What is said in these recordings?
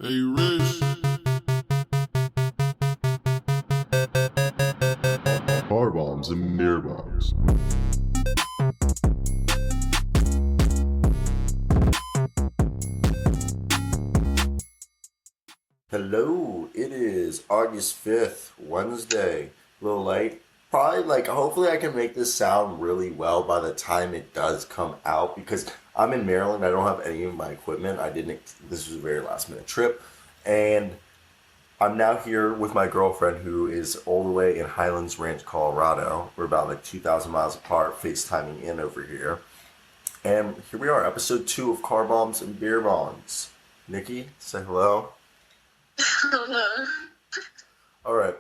Hey, Rich. Car bombs and beer bongs. Hello, it is August 5th, Wednesday. A little late. Probably hopefully I can make this sound really well by the time it does come out because I'm in Maryland. I don't have any of my equipment. This was a very last minute trip. And I'm now here with my girlfriend who is all the way in Highlands Ranch, Colorado. We're about 2,000 miles apart, FaceTiming in over here. And here we are, episode 2 of Car Bombs and Beer Bongs. Nikki, say hello. Hello. All right.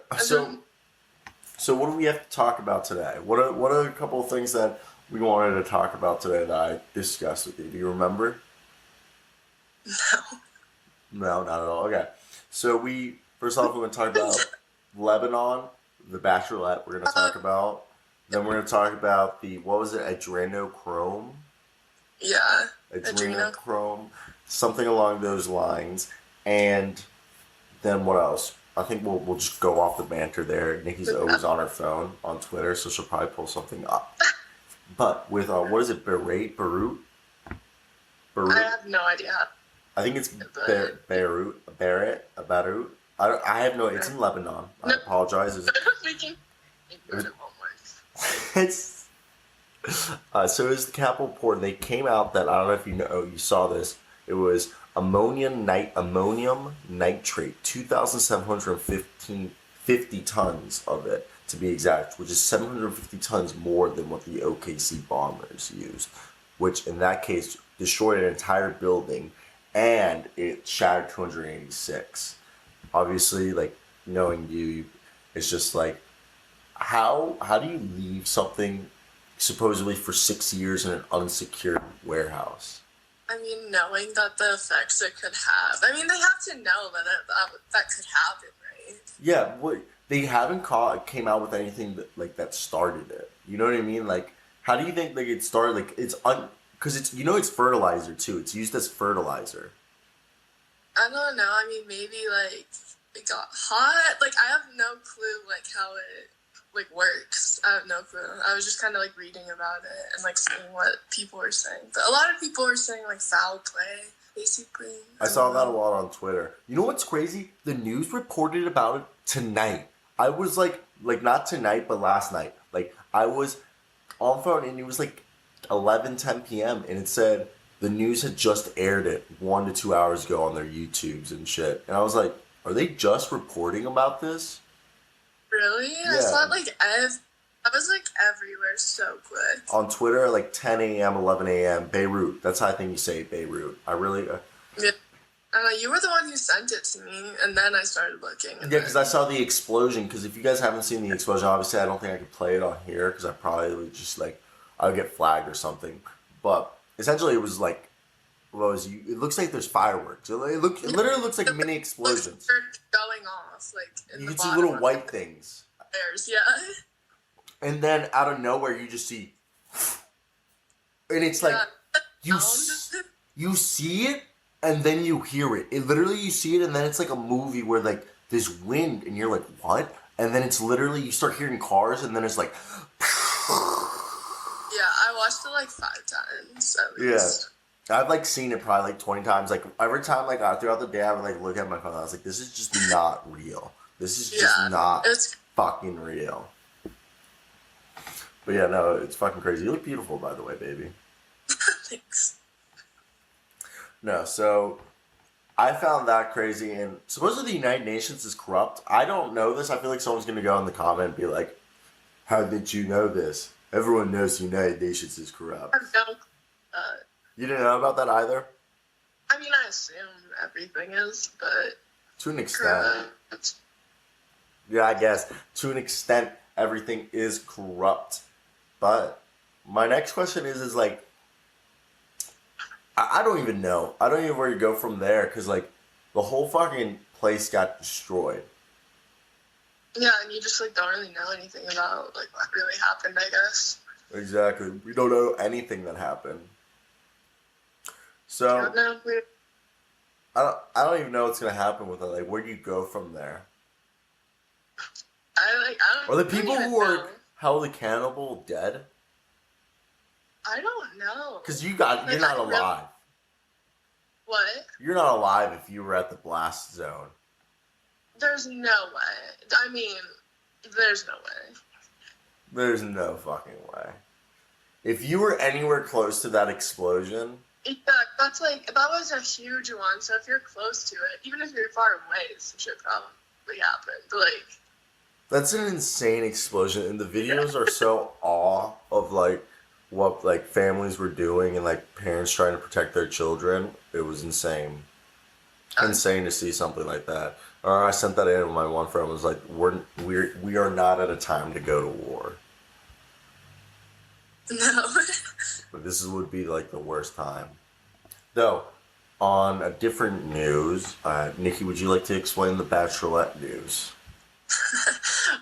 So what do we have to talk about today? What are a couple of things that we wanted to talk about today that I discussed with you? Do you remember? No. No, not at all. Okay. So first off we're going to talk about Lebanon, the Bachlorette. We're going to talk about. Then we're going to talk about what was it? Adrenochrome. Yeah. Adrenochrome, something along those lines, and then what else? I think we'll just go off the banter there. Nikki's always on her phone on Twitter, so she'll probably pull something up. But with what is it? Beirut. I have no idea. I think it's Beirut. I have no. It's in Lebanon. I apologize. It's so it was the capital port. They came out that I don't know if you saw this. It was ammonium nitrate, 2,750 tons of it to be exact, which is 750 tons more than what the OKC bombers used, which in that case destroyed an entire building and it shattered 286. Obviously, knowing you, it's just how do you leave something supposedly for 6 years in an unsecured warehouse? I mean, knowing that the effects it could have. I mean, they have to know that could happen, right? Yeah, they haven't came out with anything that started it. You know what I mean? How do you think it started? Because it's fertilizer too. It's used as fertilizer. I don't know. I mean, maybe it got hot. I have no clue how it works. I have no clue. I was just kind of reading about it and seeing what people were saying. But a lot of people were saying foul play, basically. I saw that a lot on Twitter. You know what's crazy? The news reported about it tonight. I was not tonight, but last night. I was on phone and it was 11:10 p.m. and it said the news had just aired it 1 to 2 hours ago on their YouTubes and shit. And I was like, are they just reporting about this? Really? Yeah. I saw it I was everywhere so quick. On Twitter, 10 a.m., 11 a.m., Beirut. That's how I think you say Beirut. I really... Yeah. You were the one who sent it to me, and then I started looking. Yeah, because I saw the explosion. Because if you guys haven't seen the explosion, obviously I don't think I could play it on here because I probably would just I would get flagged or something. But essentially, it was it looks like there's fireworks. It literally looks like mini explosions. Going off, in you the can see little white things. Fires, yeah. And then out of nowhere, you just see, and it's you see it, and then you hear it. It literally you see it, and then it's like a movie where there's wind, and you're like, what? And then it's literally you start hearing cars, and then it's like. Yeah, I watched it 5 times at least. Yeah. I've seen it probably 20 times. Every time throughout the day I would look at my phone. I was like, this is just not real. This is just not fucking real. But yeah, no, it's fucking crazy. You look beautiful, by the way, baby. Thanks. No, so I found that crazy, and supposedly the United Nations is corrupt. I don't know this. I feel like someone's gonna go in the comment and be like, how did you know this? Everyone knows the United Nations is corrupt. You didn't know about that either? I mean, I assume everything is, but... To an extent. Yeah, I guess. To an extent, everything is corrupt. But my next question is I don't even know. I don't even know where to go from there, because, the whole fucking place got destroyed. Yeah, and you just, don't really know anything about, what really happened, I guess. Exactly. We don't know anything that happened. So, I I don't even know what's gonna happen with it. Like, where do you go from there? I Are the don't people even who are know. held accountable dead? I don't know. Because you're Like, not I really- alive. What? You're not alive if you were at the blast zone. There's no way. I mean, there's no way. There's no fucking way. If you were anywhere close to that explosion, Yeah, that's like, that was a huge one. So if you're close to it, even if you're far away, some shit probably happened. Like, that's an insane explosion, and the videos are so awe of like what like families were doing and like parents trying to protect their children. It was insane. Insane to see something like that. Or I sent that in, and my one friend was like, we are not at a time to go to war. no. But this would be like the worst time. Though, on a different news, Nikki, would you like to explain the Bachlorette news?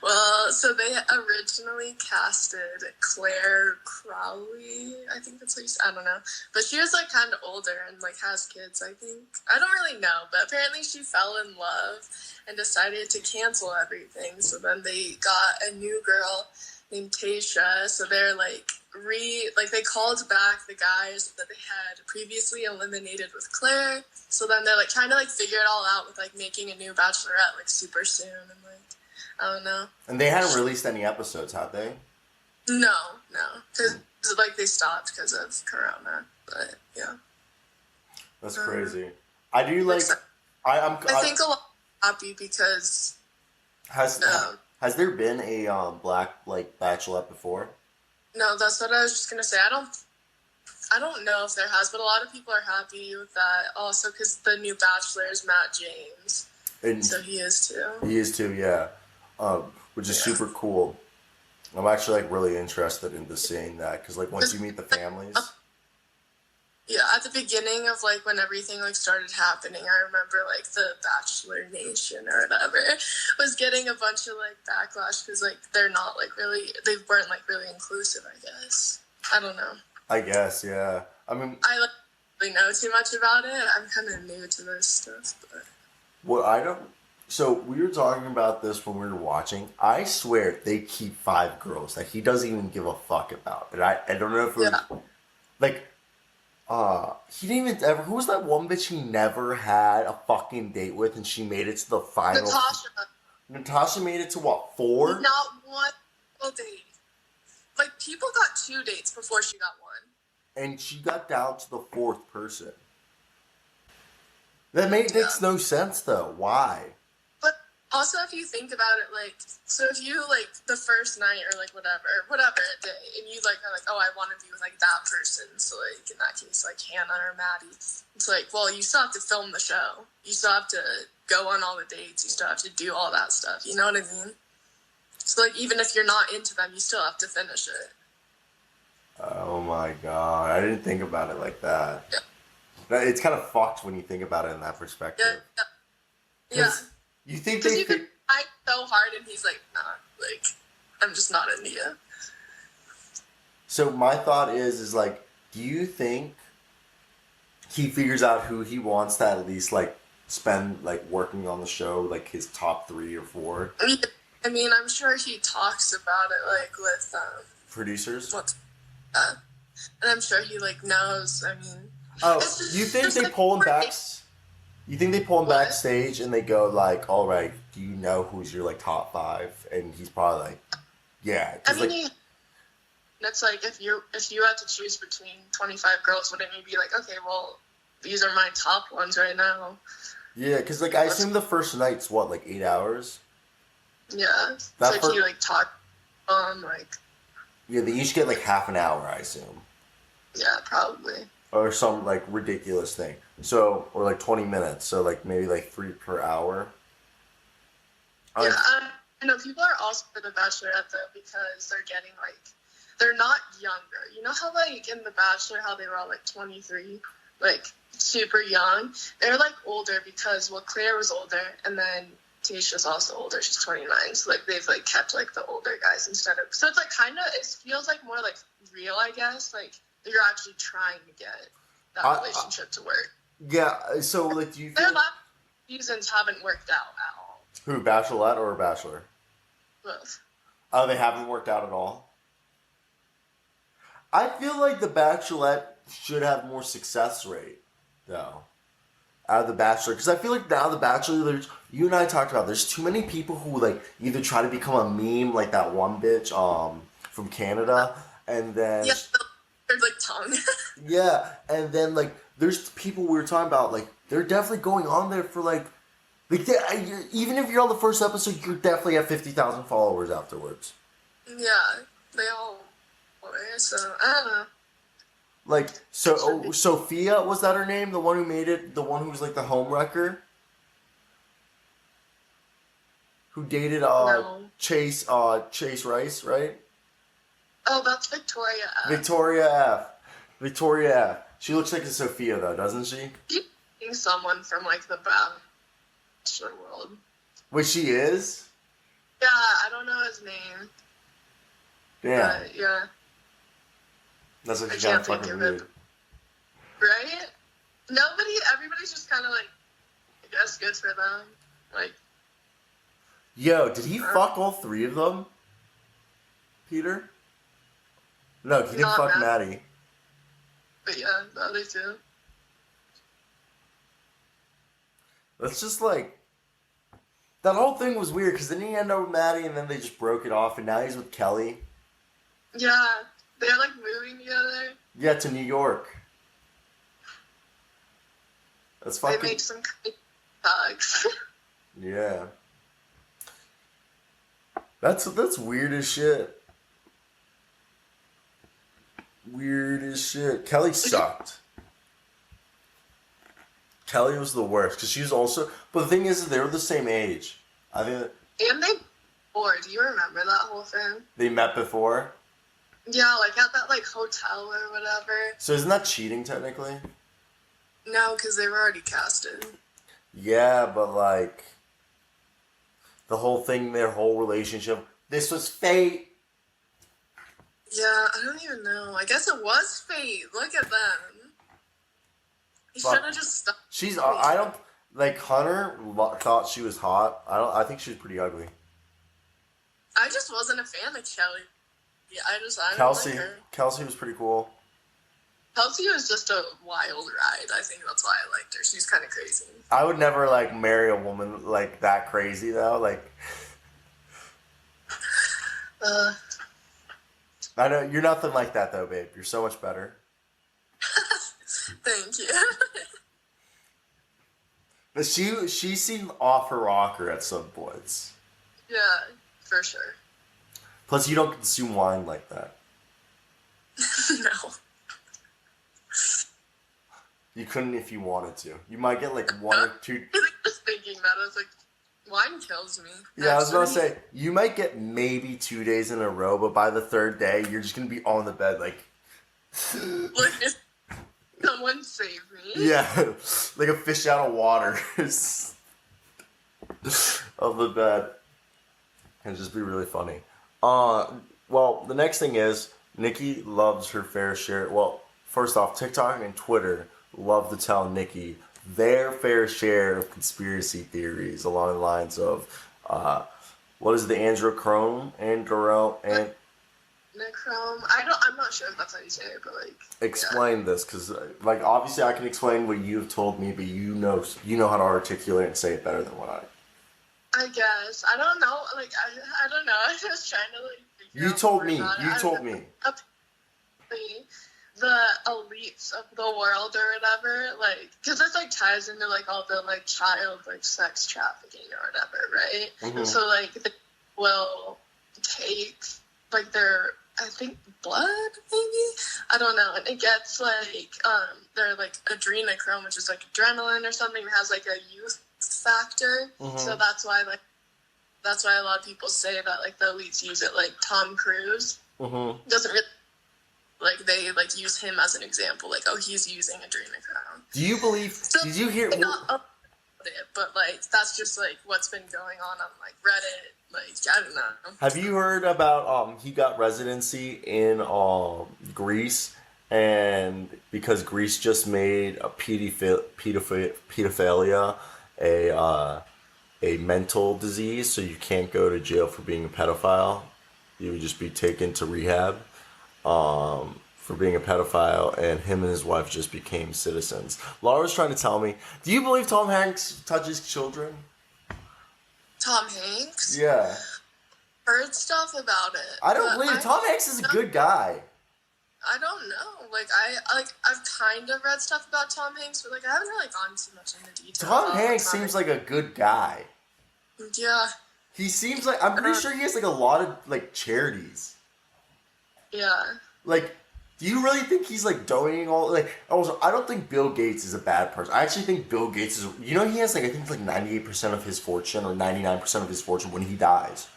Well, so they originally casted Claire Crowley. I think that's what you said. I don't know. But she was like kind of older and like has kids, I think. I don't really know, but apparently she fell in love and decided to cancel everything. So then they got a new girl named Tasha. So they're like they called back the guys that they had previously eliminated with Claire. So then they're like trying to like figure it all out with like making a new Bachelorette like super soon and like I don't know. And they hadn't released any episodes, had they? No, because like they stopped because of Corona. But yeah, That's crazy. I do like. I think a lot happy because has there been a black like Bachelorette before? no, that's what I was just gonna say. I don't know if there has, but a lot of people are happy with that. Also, because the new Bachelor is Matt James, And so he is too. he is too, yeah. Which is super cool. I'm actually like really interested into seeing that because like once you meet the families. Yeah, at the beginning of like when everything like started happening, I remember like the Bachelor Nation or whatever was getting a bunch of like backlash because like they weren't like really inclusive. I guess I don't know. I guess, yeah. I mean, I like really know too much about it. I'm kind of new to this stuff, but what I don't. So we were talking about this when we were watching. I swear they keep 5 girls that he doesn't even give a fuck about. And I don't know if it was like. He didn't even ever. Who was that one bitch he never had a fucking date with, and she made it to the final? Natasha. Natasha made it to what, 4? Not one single date. Like people got 2 dates before she got 1. And she got down to the 4th person. That makes no sense though. Why? But also, if you think about it, like, so if you like the first night or like whatever day, and you like are like, oh, I want to be with like that person. So like in that case, like Hannah or Maddie, it's like, well, you still have to film the show. You still have to go on all the dates. You still have to do all that stuff. You know what I mean? So like even if you're not into them, you still have to finish it. Oh my god, I didn't think about it like that. Yeah. It's kind of fucked when you think about it in that perspective. Yeah. You think Because they you could try so hard, and he's like, nah, like, I'm just not into you. So my thought is like, do you think he figures out who he wants to at least like spend like working on the show, like his top 3 or 4? I mean, I'm sure he talks about it like with Producers? and I'm sure he like knows. I mean, oh, you think they pull him back? You think they pull him backstage and they go like, "All right, do you know who's your like top 5?" And he's probably like, "Yeah." I mean, like, that's like if you had to choose between 25 girls, wouldn't you be like, okay, well, these are my top ones right now? Yeah, because like I assume the first night's what, like 8 hours. Yeah, so he like talk on like. Yeah, they each get like half an hour, I assume. Yeah, probably. Or some like ridiculous thing. So, or like 20 minutes. So like maybe like 3 per hour. Yeah, I know people are also for the Bachelorette though because they're getting like, they're not younger. You know how like in the Bachelor how they were all like 23, like super young. They're like older because Claire was older and then Tasha's also older. She's 29. So like they've like kept like the older guys instead of. So it's like kind of it feels like more like real, I guess. Like you're actually trying to get that relationship to work. Yeah. So like, do you Their feel last seasons haven't worked out at all. who Bachelorette or Bachelor? Both. Oh, they haven't worked out at all. I feel like the Bachelorette should have more success rate, though. Out of the Bachelor, because I feel like now the Bachelor, you and I talked about, there's too many people who like either try to become a meme, like that one bitch, from Canada, and then Yeah, their like tongue. yeah, and then like there's people we were talking about, like they're definitely going on there for even if you're on the first episode, you definitely have 50,000 followers afterwards. Yeah, they all were. So I don't know. Like, so Sophia, was that her name? The one who made it, the one who was like the home wrecker? Who dated No. Chase Rice, right? Oh, that's Victoria. Victoria F. She looks like a Sophia though, doesn't she? She's dating someone from like the Bachelor world. Wait, she is? Yeah, I don't know his name. Damn. But yeah. That's like I she got can't think fucking of weird. it. Right? Everybody's just kind of like, I guess good for them. Like, Yo, did he fuck all three of them? Peter? No, he didn't Not fuck Matt. Maddie. but yeah, the other two. That's just like, that whole thing was weird because then he ended up with Maddie and then they just broke it off and now he's with Kelly. Yeah, they're like moving together. Yeah, to New York. That's fucking. They make some crazy talks. Yeah. That's weird as shit. Weird as shit. Kelly sucked. Kelly was the worst because she was also. But the thing is, they were the same age. I think And they do you remember that whole thing? they met before. Yeah, like at that like hotel or whatever. So isn't that cheating technically? No, because they were already casted. Yeah, but like the whole thing, their whole relationship. This was fate. Yeah, I don't even know. I guess it was fate. Look at them. He Fuck. should have just stopped. She's. I don't like Hunter. Thought she was hot. I think she was pretty ugly. I just wasn't a fan of Kelly. Yeah, I don't Kelsey. like her. Kelsey was pretty cool. Kelsey was just a wild ride. I think that's why I liked her. She's kind of crazy. I would never like marry a woman like that crazy though. Like I know you're nothing like that though, babe. You're so much better. Thank you. But she seemed off her rocker at some points. Yeah, for sure. Plus, you don't consume wine like that. No. You couldn't if you wanted to. You might get like one or two. I was just thinking that. I was like, wine kills me. Yeah, I was gonna Actually. say you might get maybe 2 days in a row, but by the third day, you're just gonna be on the bed like. Like, someone save me. Yeah, like a fish out of water of the bed. Can just be really funny. Well, the next thing is Nikki loves her fair share. Well, first off, TikTok and Twitter love to tell Nikki their fair share of conspiracy theories along the lines of, what is the androchrome? And Necrome. I'm not sure if that's how you say it, but like. explain this, because like obviously I can explain what you've told me, but you know how to articulate and say it better than what I. I guess. I don't know. Like, I don't know. I was just trying to like. You told me. You told me. The elites of the world or whatever, like, because this like ties into like all the like child like sex trafficking or whatever, right? Mm-hmm. And so like they will take like their, I think, blood maybe, I don't know, and it gets like their like adrenochrome, which is like adrenaline or something that has like a youth factor. Mm-hmm. So that's why a lot of people say that like the elites use it. Like Tom Cruise doesn't really. Like, they, like, use him as an example. Like, oh, he's using adrenochrome. Do you believe... So, did you hear... not about it, but, like, that's just, like, what's been going on, like, Reddit. Like, I don't know. Have you heard about... he got residency in Greece, and because Greece just made a pedophilia a mental disease, so you can't go to jail for being a pedophile. You would just be taken to rehab for being a pedophile, and him and his wife just became citizens. Laura was trying to tell me, do you believe Tom Hanks touches children? Tom Hanks? Yeah. Heard stuff about it. I don't believe it. Tom Hanks is a good guy. I don't know. I've kind of read stuff about Tom Hanks, but I haven't really gone too much into detail. Tom Hanks seems like a good guy. Yeah. He seems like, I'm pretty sure he has a lot of charities. Yeah. Do you really think he's donating all also I don't think Bill Gates is a bad person. I actually think Bill Gates is, he has I think 98% of his fortune or 99% of his fortune when he dies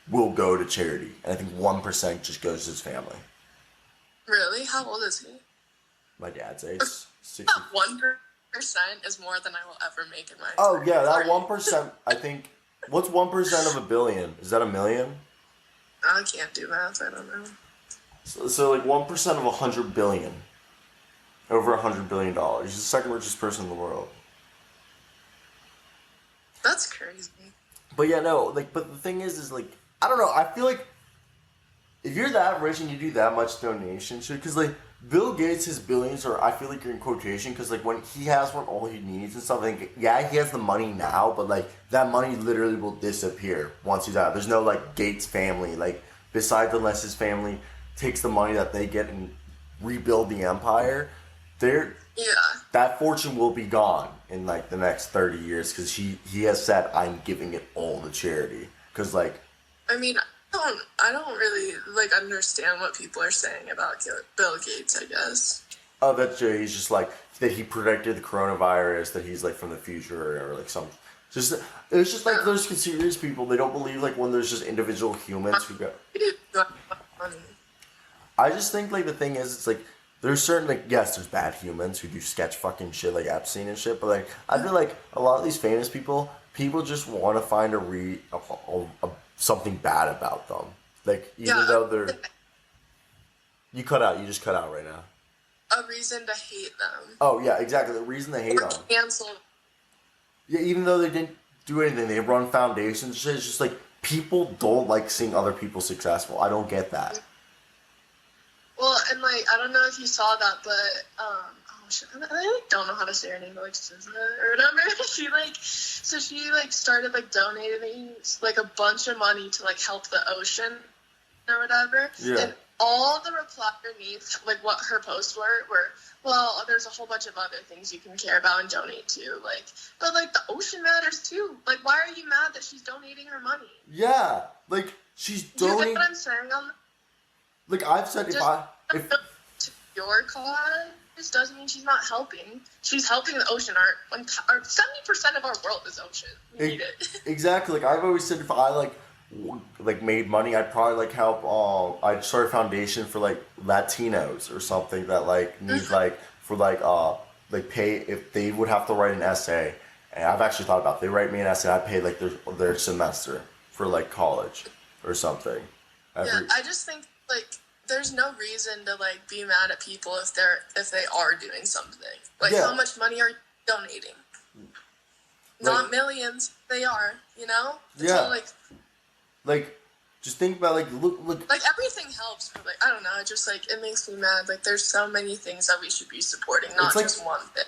will go to charity. And I think 1% just goes to his family. Really? How old is he? My dad's age. 60. 1% is more than I will ever make in my Oh yeah, that 1%, I think, what's 1% of a billion? Is that a million? I can't do math, I don't know. So 1% of 100 billion. Over $100 billion. He's the second richest person in the world. That's crazy. But yeah, no, but the thing is I don't know, I feel like if you're that rich and you do that much donation shit, because Bill Gates, his billions are, I feel you're in quotation, because when he has all he needs and stuff, yeah, he has the money now, but that money literally will disappear once he's out. There's no Gates family, besides unless his family takes the money that they get and rebuild the empire, that fortune will be gone in the next 30 years, because he has said, I'm giving it all to charity. Because I mean, I don't really understand what people are saying about Bill Gates, I guess. Oh, that's he's just that he predicted the coronavirus, that he's from the future, or some just it's just those serious people, they don't believe when there's just individual humans who go. I just think the thing is, it's there's certain yes, there's bad humans who do sketch fucking shit like Epstein and shit, but I feel a lot of these famous people just want to find something bad about them. Even though they're... You just cut out right now. A reason to hate them. Oh, yeah, exactly. The reason they hate them. Cancel. Yeah, even though they didn't do anything, they run foundations. It's just people don't like seeing other people successful. I don't get that. Well, and I don't know if you saw that, but I don't know how to say her name, but Susan or whatever. She started donating a bunch of money to help the ocean or whatever. Yeah. And all the reply underneath, what her posts were, well, there's a whole bunch of other things you can care about and donate to, but the ocean matters too. Why are you mad that she's donating her money? Yeah, she's donating. Do you get what I'm saying on? I've said if to your cause doesn't mean she's not helping. She's helping the ocean. Our 70% of our world is ocean. We need it. Exactly. I've always said if I made money, I'd probably help. I'd start a foundation for Latinos or something that need for pay if they would have to write an essay. And I've actually thought about it. They write me an essay, I'd pay their semester for college or something. Yeah, I just think there's no reason to be mad at people if they are doing something. How much money are you donating? Not millions. They are, It's all, just think about look. Everything helps, but I don't know. It just it makes me mad. There's so many things that we should be supporting, not just one thing.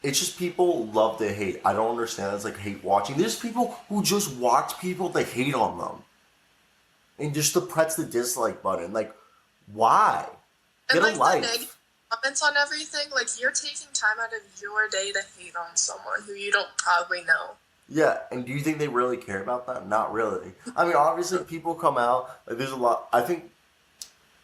It's just people love to hate. I don't understand. It's hate watching. There's people who just watch people that hate on them, and just to press the dislike button. Why? Get and a life. The negative comments on everything. You're taking time out of your day to hate on someone who you don't probably know. Yeah, and do you think they really care about that? Not really. I mean, obviously, people come out. There's a lot. I think.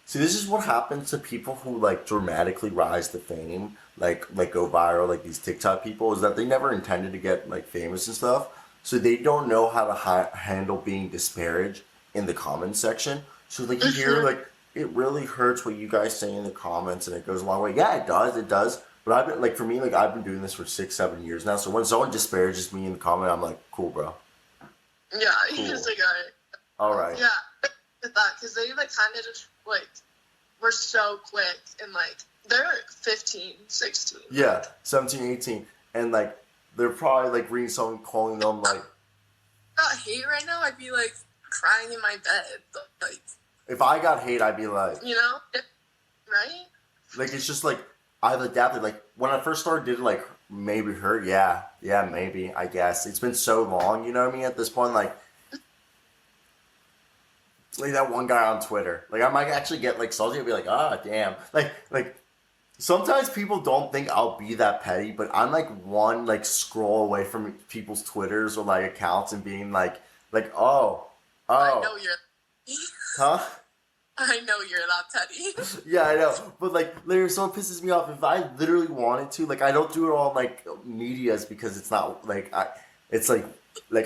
See, this is what happens to people who dramatically rise to fame, go viral, these TikTok people, is that they never intended to get famous and stuff, so they don't know how to handle being disparaged in the comments section. So you hear it really hurts what you guys say in the comments, and it goes a long way. Yeah, it does. But I've been for me, I've been doing this for 6-7 years now. So when someone disparages me in the comment, I'm cool, bro. Yeah, cool. He's all right. Yeah, with that, because they kind of just were so quick and They're 15, 16. Yeah, 17, 18. And, like, they're probably, like, reading someone calling them, like... Got hate right now, I'd be, like, crying in my bed. Like... If I got hate, I'd be like... You know? Right? Like, it's just, like, I've adapted. Like, when I first started, did it, like, maybe hurt? Yeah, maybe, I guess. It's been so long, you know what I mean? At this point, like that one guy on Twitter. Like, I might actually get, like, salty and be like, damn. Like, sometimes people don't think I'll be that petty, but I'm, like, one, like, scroll away from people's Twitters or, like, accounts and being like, oh. I know you're... Huh? I know you're that petty. Yeah, I know. But, like, literally, so it pisses me off. If I literally wanted to, like, I don't do it on, like, medias because it's not, like, it's, like,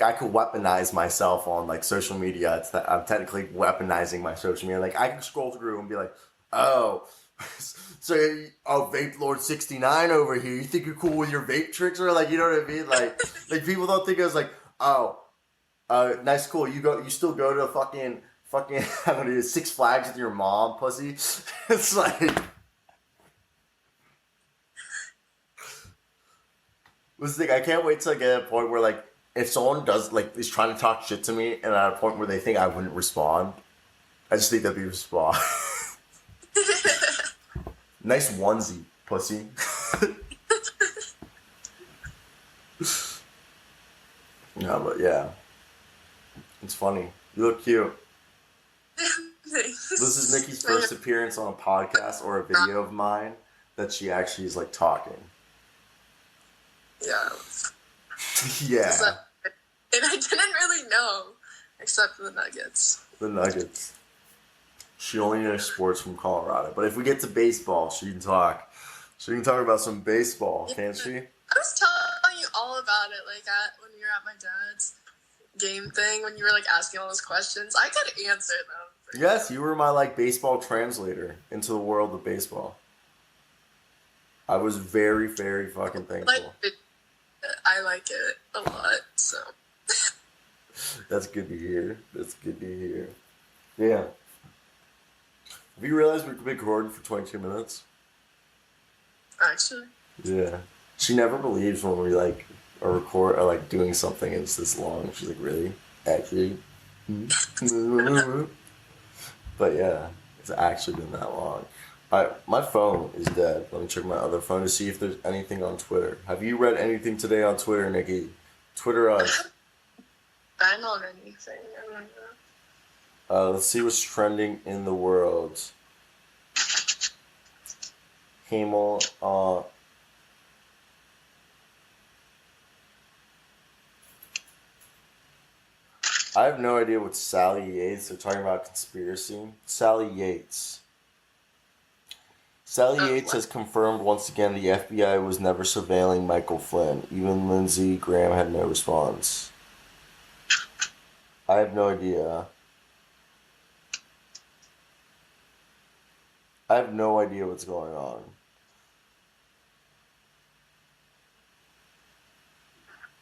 I could weaponize myself on, like, social media. I'm technically weaponizing my social media. Like, I can scroll through and be like, oh, so, Vape Lord 69 over here. You think you're cool with your vape tricks? Or, like, you know what I mean? Like people don't think I was like, nice, cool. You still go to fucking, I don't know, Six Flags with your mom, pussy. It's like... This thing, I can't wait till I get to a point where, like, if someone does, like, is trying to talk shit to me and at a point where they think I wouldn't respond, I just think that'd be a respond. Nice onesie, pussy. No, but yeah. It's funny. You look cute. Thanks. This is Nikki's first appearance on a podcast or a video of mine that she actually is, like, talking. Yeah. Yeah. And I didn't really know, except for the Nuggets. The Nuggets. She only knows sports from Colorado. But if we get to baseball, she can talk. She can talk about some baseball, can't she? I was telling you all about it, like, when you were at my dad's game thing, when you were, like, asking all those questions. I could answer them. Yes, you were my, like, baseball translator into the world of baseball. I was very, very fucking thankful. I like it a lot, so. That's good to hear. Yeah. Have you realized we've been recording for 22 minutes? Actually. Yeah. She never believes when we, like, are record or, like, doing something and it's this long. She's like, really? Actually? But yeah, it's actually been that long. My phone is dead. Let me check my other phone to see if there's anything on Twitter. Have you read anything today on Twitter, Nikki? Twitter us. Ban on anything. I don't know. Let's see what's trending in the world. Hamel, I have no idea what Sally Yates. They're talking about conspiracy. Sally Yates. Sally Yates has confirmed once again the FBI was never surveilling Michael Flynn. Even Lindsey Graham had no response. I have no idea. I have no idea what's going on.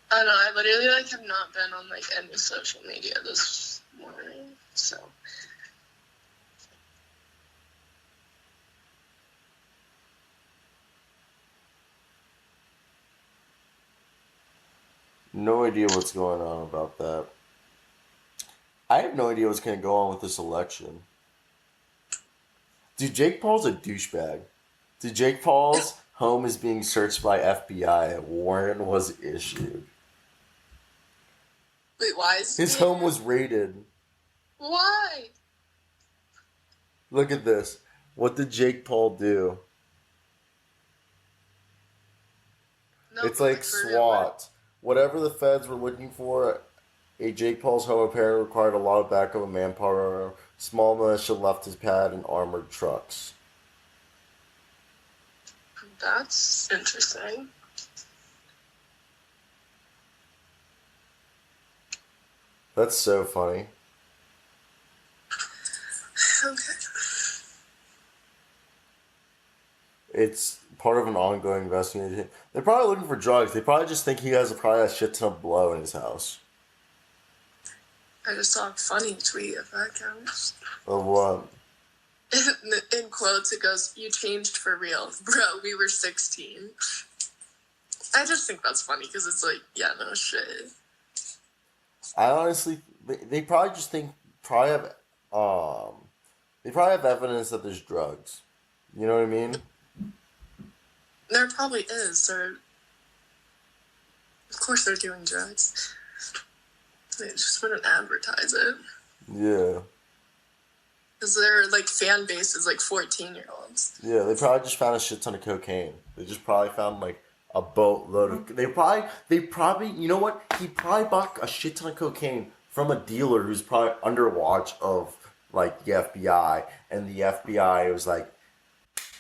I don't know, I literally, like, have not been on, like, any social media this morning, so. No idea what's going on about that. I have no idea what's going to go on with this election. Dude, Jake Paul's a douchebag. Dude, Jake Paul's home is being searched by FBI. A warrant was issued. Wait, why is his home was raided? Why? Look at this. What did Jake Paul do? No, it's like SWAT. Whatever the feds were looking for, a Jake Paul's home apparently required a lot of backup and manpower. Small militia left his pad in armored trucks. That's interesting. That's so funny. Okay. It's part of an ongoing investigation. They're probably looking for drugs. They probably just think he has probably a shit ton of blow in his house. I just saw a funny tweet, if that counts. Of what? in quotes, it goes, "You changed for real, bro. We were 16." I just think that's funny because it's like, yeah, no shit. I honestly, they probably just think probably have they probably have evidence that there's drugs. You know what I mean? There probably is. Of course, they're doing drugs. They just wouldn't advertise it Yeah. because their like fan base is like 14-year-olds. Yeah, they probably just found a shit ton of cocaine. They just probably found like a boatload of. They probably. You know what? He probably bought a shit ton of cocaine from a dealer who's probably under watch of like the FBI, and the FBI was like,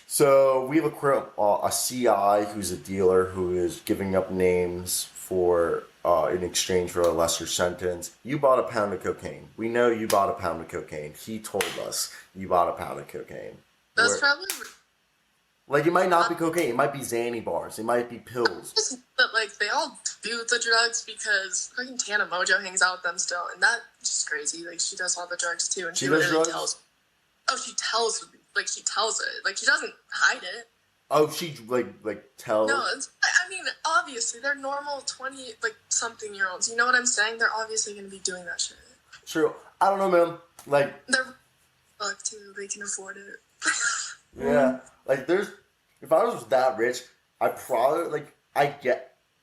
so we have a CI who's a dealer who is giving up names for in exchange for a lesser sentence. You bought a pound of cocaine. We know you bought a pound of cocaine. He told us you bought a pound of cocaine. That's probably. Like, it might not be cocaine. It might be Xanny bars. It might be pills. Just that like they all do the drugs because fucking Tana Mojo hangs out with them still, and that's just crazy. Like she does all the drugs too, and she does literally drugs? tells. Oh, she tells it. Like she doesn't hide it. Oh, she, like tells... No, I mean, obviously, they're normal 20, like, something-year-olds. You know what I'm saying? They're obviously going to be doing that shit. True. I don't know, man. Like... They're fucked, too. They can afford it. Yeah. Like, if I was that rich, I probably, like,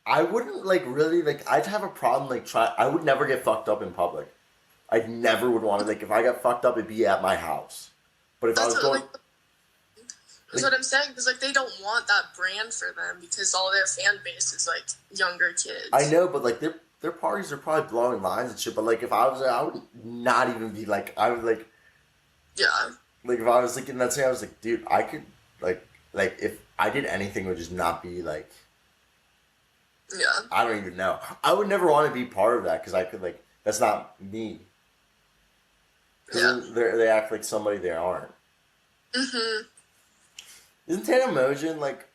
I wouldn't, like, really, like, I'd have a problem, like, I would never get fucked up in public. I never would want to, like, if I got fucked up, it'd be at my house. But if I was going... That's what I'm saying, because, like, they don't want that brand for them because all their fan base is, like, younger kids. I know, but, like, their parties are probably blowing lines and shit, but, like, if I was there, I would not even be, like, I would, like... Yeah. Like, if I was, like, in that scene, I was like, dude, I could, like, if I did anything, it would just not be, like... Yeah. I don't even know. I would never want to be part of that, because I could, like, that's not me. Yeah. They act like somebody they aren't. Mm-hmm. Isn't Tana Mojin, like...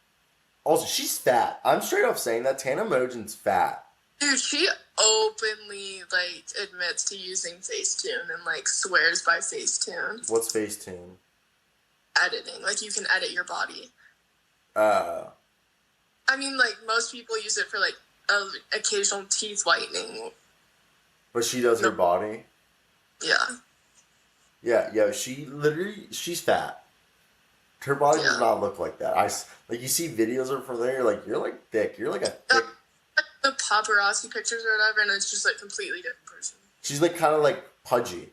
Also, she's fat. I'm straight up saying that. Tana Mojin's fat. Dude, she openly, like, admits to using Facetune and, like, swears by Facetune. What's Facetune? Editing. Like, you can edit your body. Uh... I mean, like, most people use it for, like, occasional teeth whitening. But she does her body? Yeah. Yeah, she's fat. Her body does not look like that. Like, you see videos of her there, you're like thick. You're like a thick... The paparazzi pictures or whatever, and it's just, like, completely different person. She's, like, kind of, like, pudgy.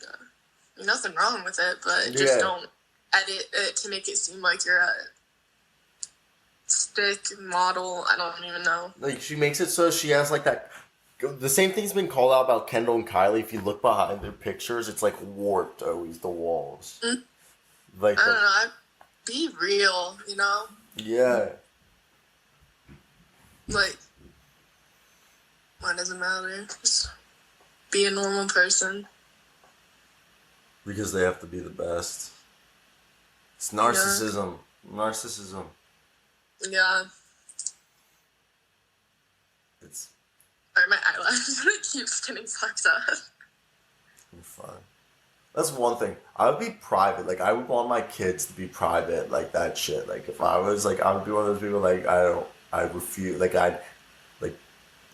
Yeah. I mean, nothing wrong with it, but just don't edit it to make it seem like you're a stick model. I don't even know. Like, she makes it so she has, like, that... The same thing's been called out about Kendall and Kylie. If you look behind their pictures, it's, like, warped always, the walls. Mm-hmm. Like, I don't know. Be real, you know? Yeah. Like, why does it matter? Just be a normal person. Because they have to be the best. It's narcissism. Yeah. Narcissism. Yeah. It's... Or my eyelash keeps getting fucked up. You're fine. That's one thing. I would be private. Like, I would want my kids to be private, like, that shit. Like, if I was, like, I would be one of those people, like, I refuse, like,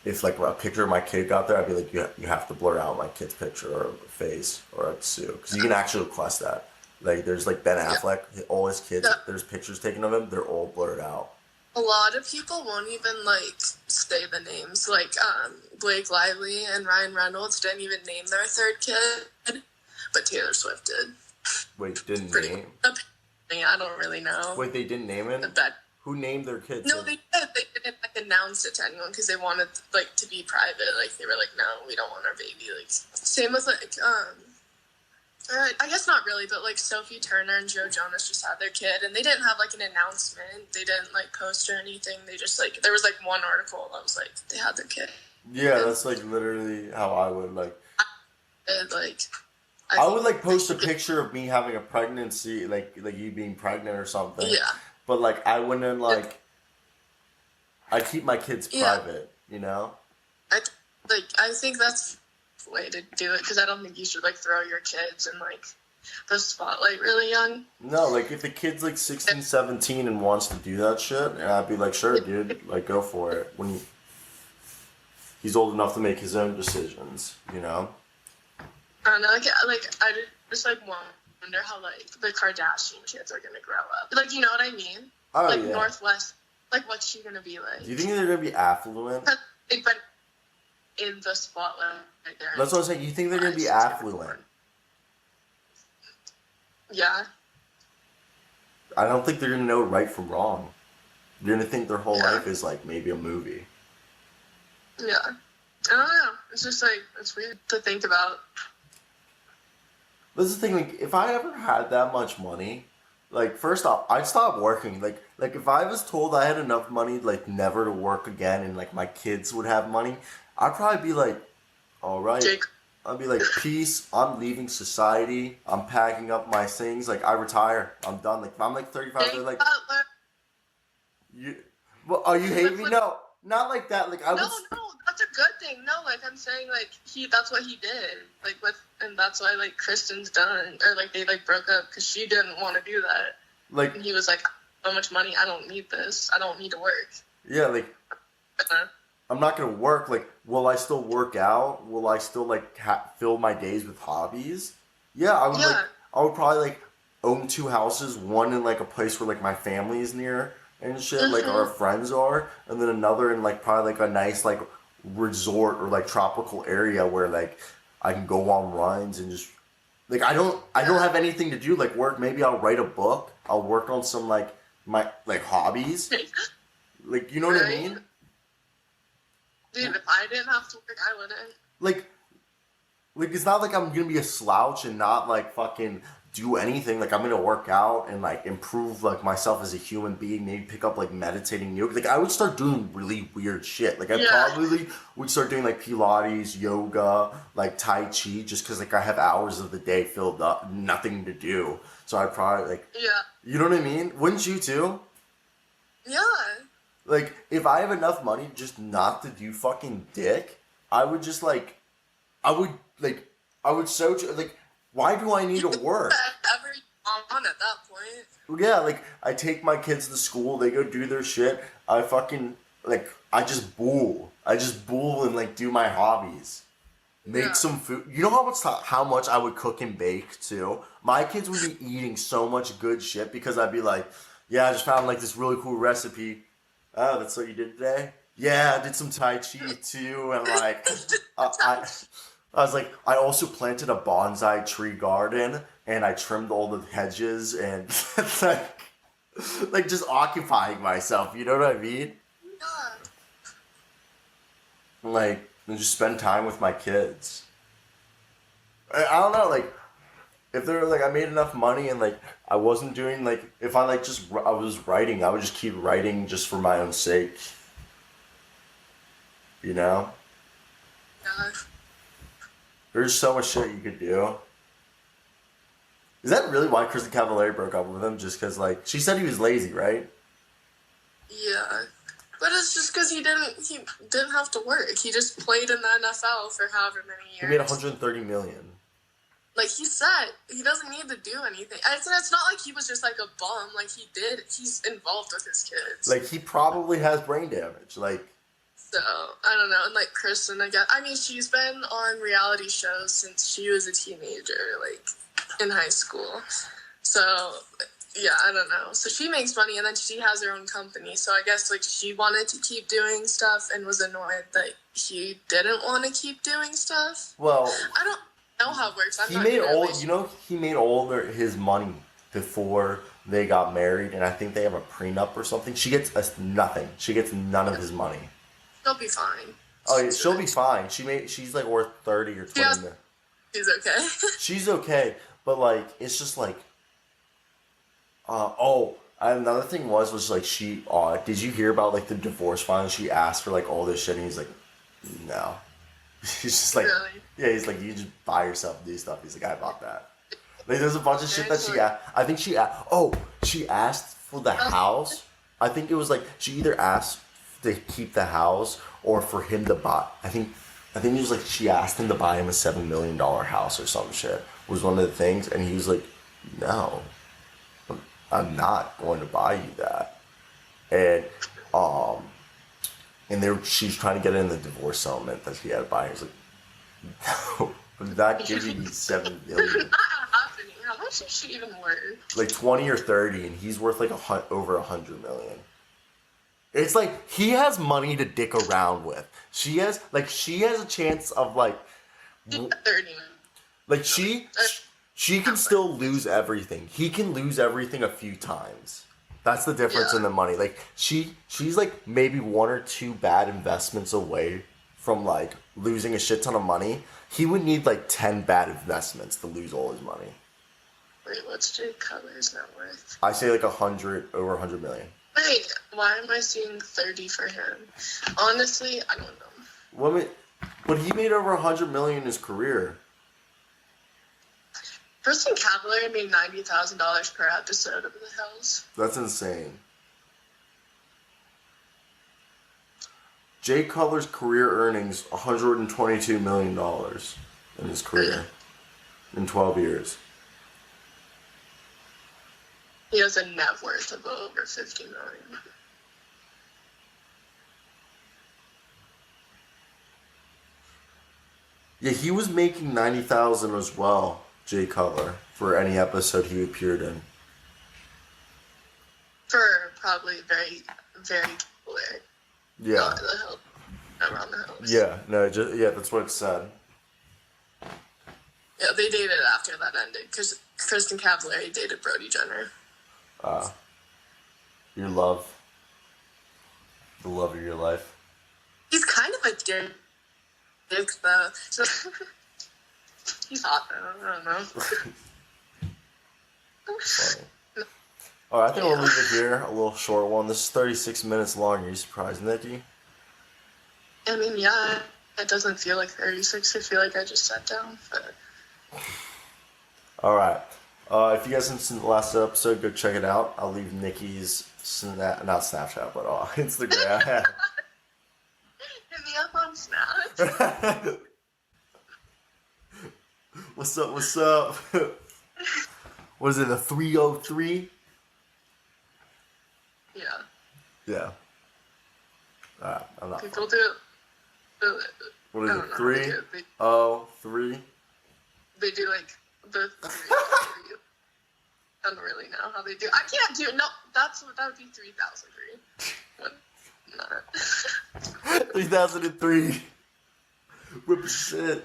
if, like, a picture of my kid got there, I'd be like, you have to blur out my kid's picture or face, or I'd sue. Because you can actually request that. Like, there's, like, Ben Affleck, all his kids, there's pictures taken of him, they're all blurred out. A lot of people won't even, like, say the names. Like, Blake Lively and Ryan Reynolds didn't even name their third kid. But Taylor Swift did. Wait, didn't name? I don't really know. Wait, they didn't name it? Who named their kids? No, they did. They didn't, like, announce it to anyone because they wanted, like, to be private. Like, they were like, no, we don't want our baby. Like, same with, like, I guess not really, but, like, Sophie Turner and Joe Jonas just had their kid, and they didn't have, like, an announcement. They didn't, like, post or anything. They just, like, there was, like, one article that was, like, they had their kid. Yeah, that's, like, literally how I would, like... I would, like, post a picture of me having a pregnancy, like you being pregnant or something. Yeah. But, like, I wouldn't, like... I keep my kids private, you know? I think that's the way to do it, because I don't think you should, like, throw your kids in, like, the spotlight really young. No, like if the kid's like 16, 17 and wants to do that shit, and I'd be like, sure, dude, like go for it. When he's old enough to make his own decisions, you know? I don't know, like I just like wonder how like the Kardashian kids are gonna grow up. Like, you know what I mean? Oh, like yeah. Northwest, like what's she gonna be like? Do you think they're gonna be affluent? But in the spotlight, That's what I'm saying. You think they're gonna be affluent? Yeah. I don't think they're gonna know right from wrong. They're gonna think their whole Yeah. life is like maybe a movie. Yeah. I don't know. It's just like, it's weird to think about. But this is the thing, like, if I ever had that much money, like, first off, I'd stop working. Like, if I was told I had enough money, like, never to work again, and, like, my kids would have money, I'd probably be like, all right. Jake. I'd be like, peace, I'm leaving society, I'm packing up my things, like, I retire, I'm done. Like, if I'm, like, 35, they're like, you, well, are you hating me? No, not like that. Like, I No, would... that's a good thing. No, like I'm saying, like that's what he did. Like and that's why like Kristen's done, or like they like broke up because she didn't want to do that. Like, and he was like, so much money, I don't need this. I don't need to work. Yeah, like, I'm not gonna work. Like, will I still work out? Will I still like fill my days with hobbies? Yeah, I would. Yeah. Like, I would probably like own 2 houses. One in like a place where like my family is near and shit, like our friends are, and then another in like probably like a nice like resort or like tropical area where like I can go on runs and just like I don't have anything to do, like work. Maybe I'll write a book. I'll work on some like my like hobbies. Like, you know what I mean? Dude, if I didn't have to work, I wouldn't. Like it's not like I'm gonna be a slouch and not like fucking do anything. Like, I'm gonna work out and like improve like myself as a human being. Maybe pick up like meditating yoga. Like, I would start doing really weird shit. Like, I probably would start doing like Pilates, yoga, like Tai Chi, just because like I have hours of the day filled up, nothing to do. So I'd probably like, you know what I mean? Wouldn't you too? Yeah. Like, if I have enough money just not to do fucking dick, I would just like, I would so, like, why do I need to work? Ever on at that point. Yeah, like, I take my kids to school, they go do their shit, I fucking, like, I just bool and, like, do my hobbies. Make some food. You know how much I would cook and bake, too? My kids would be eating so much good shit because I'd be like, yeah, I just found, like, this really cool recipe. Oh, that's what you did today? Yeah, I did some Tai Chi, too, and, like, I was like, I also planted a bonsai tree garden, and I trimmed all the hedges, and like just occupying myself, you know what I mean? Yeah. Like, and just spend time with my kids. I don't know, like, if they're like, I made enough money, and like, I wasn't doing, like, if I like just, I was writing, I would just keep writing just for my own sake. You know? Yeah. There's so much shit you could do. Is that really why Kristen Cavallari broke up with him? Just because, like, she said he was lazy, right? Yeah. But it's just because he didn't have to work. He just played in the NFL for however many years. He made $130 million. Like, he said, he doesn't need to do anything. It's not like he was just, like, a bum. Like, he's involved with his kids. Like, he probably has brain damage. Like... So, I don't know. And, like, Kristen, I guess. I mean, she's been on reality shows since she was a teenager, like, in high school. So, yeah, I don't know. So she makes money, and then she has her own company. So I guess, like, she wanted to keep doing stuff and was annoyed that he didn't want to keep doing stuff. Well... I don't know how it works. He made all his money before they got married, and I think they have a prenup or something. She gets nothing. She gets none of his money. She'll be fine. Oh, yeah, she'll be fine. She's like worth 30 or 20 million. She's okay. She's okay, but like it's just like, another thing was like she. Did you hear about like the divorce filing? She asked for like all this shit, and he's like, no. He's just like, really? Yeah, he's like, you just buy yourself and do stuff. He's like, I bought that. Like, there's a bunch of shit that she asked. I think she asked for the house. I think it was like she either asked to keep the house or for him to buy. I think I think he was like, she asked him to buy him a $7 million house or some shit, was one of the things. And he was like, no, I'm not going to buy you that. And, she's trying to get in the divorce settlement that she had to buy. He was like, no, I'm not giving you $7 million. Not happening. How much is she even worth? Like 20 or 30, and he's worth like over $100 million. It's like he has money to dick around with. She has a chance of like 30. Like she can still lose everything. He can lose everything a few times. That's the difference in the money. Like she's like maybe one or two bad investments away from like losing a shit ton of money. He would need like 10 bad investments to lose all his money. Wait, what's Jay Cutler's net worth? I say like over 100 million. Wait, why am I seeing 30 for him? Honestly, I don't know. But he made over 100 million in his career. Kristen Cavalier made $90,000 per episode of The Hills. That's insane. Jay Cutler's career earnings $122 million in his career in 12 years. He has a net worth of over $50 million. Yeah, he was making $90,000 as well, Jay Cutler, for any episode he appeared in. For probably very, very clear. Yeah. Not the hill. Around the hills. Yeah, that's what it said. Yeah, they dated after that ended because Kristen Cavalier dated Brody Jenner. Your love. The love of your life. He's kind of a dick though. So he's hot though. I don't know. Funny. Alright, I think we'll leave it here. A little short one. This is 36 minutes long. Are you surprised, Nikki? I mean, yeah, it doesn't feel like 36. I feel like I just sat down. But... Alright. If you guys haven't seen the last episode, go check it out. I'll leave Nikki's not Snapchat, but Instagram. Hit me up on Snap. What's up? What is it, a 303? Yeah. Yeah. Alright, I'm not. People do it. What is it, 303? They do like the 3. I don't really know how they do. I can't do. No, that would be 3003. 3003. Represent.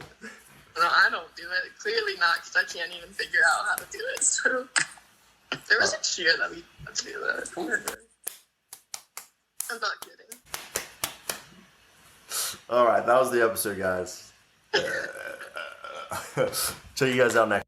No, I don't do it. Clearly not, because I can't even figure out how to do it. So there was a cheer that we had to do that. I'm not kidding. Alright, that was the episode, guys. Check you guys out next.